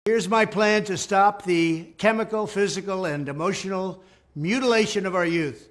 Here's my plan to stop the chemical, physical, and emotional mutilation of our youth.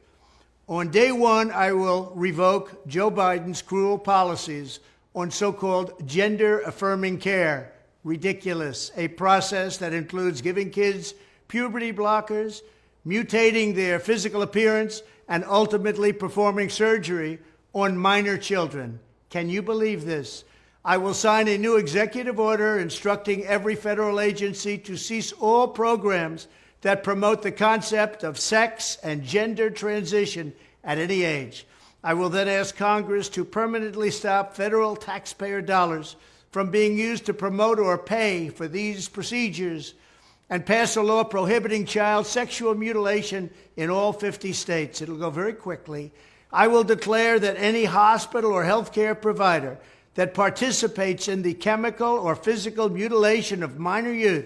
On day one, I will revoke Joe Biden's cruel policies on so-called gender-affirming care. Ridiculous. A process that includes giving kids puberty blockers, mutating their physical appearance, and ultimately performing surgery on minor children. Can you believe this? I will sign a new executive order instructing every federal agency to cease all programs that promote the concept of sex and gender transition at any age. I will then ask Congress to permanently stop federal taxpayer dollars from being used to promote or pay for these procedures and pass a law prohibiting child sexual mutilation in all 50 states. It'll go very quickly. I will declare that any hospital or healthcare provider that participates in the chemical or physical mutilation of minor youth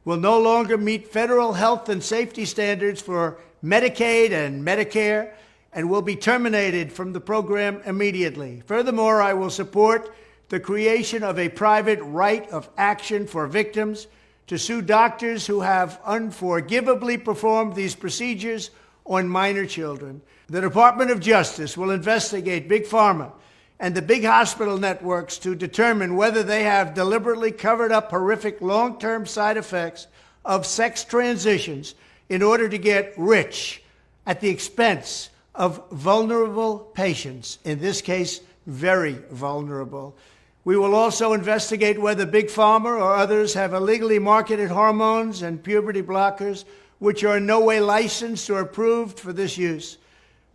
will no longer meet federal health and safety standards for Medicaid and Medicare and will be terminated from the program immediately. Furthermore, I will support the creation of a private right of action for victims to sue doctors who have unforgivably performed these procedures on minor children. The Department of Justice will investigate Big Pharma and the big hospital networks to determine whether they have deliberately covered up horrific long-term side effects of sex transitions in order to get rich at the expense of vulnerable patients, in this case, very vulnerable. We will also investigate whether Big Pharma or others have illegally marketed hormones and puberty blockers which are in no way licensed or approved for this use.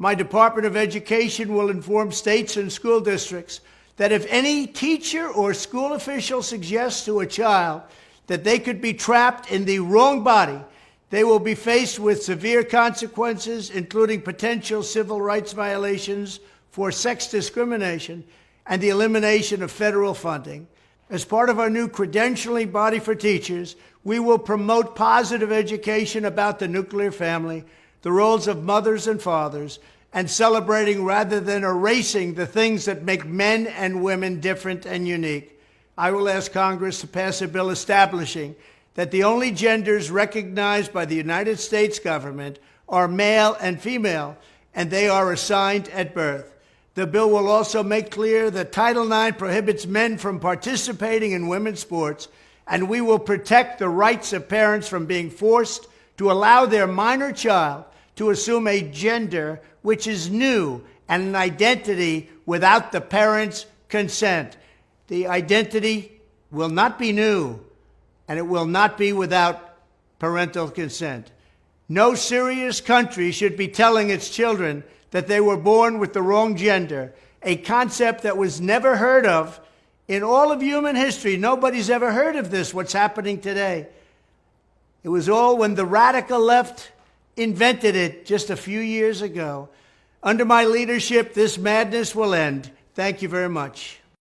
My Department of Education will inform states and school districts that if any teacher or school official suggests to a child that they could be trapped in the wrong body, they will be faced with severe consequences, including potential civil rights violations for sex discrimination and the elimination of federal funding. As part of our new credentialing body for teachers, we will promote positive education about the nuclear family, the roles of mothers and fathers, and celebrating rather than erasing the things that make men and women different and unique. I will ask Congress to pass a bill establishing that the only genders recognized by the United States government are male and female, and they are assigned at birth. The bill will also make clear that Title IX prohibits men from participating in women's sports, and we will protect the rights of parents from being forced to allow their minor child to assume a gender which is new and an identity without the parents' consent. The identity will not be new, and it will not be without parental consent. No serious country should be telling its children that they were born with the wrong gender, a concept that was never heard of in all of human history. Nobody's ever heard of this, what's happening today. It was all when the radical left invented it just a few years ago. Under my leadership, this madness will end. Thank you very much.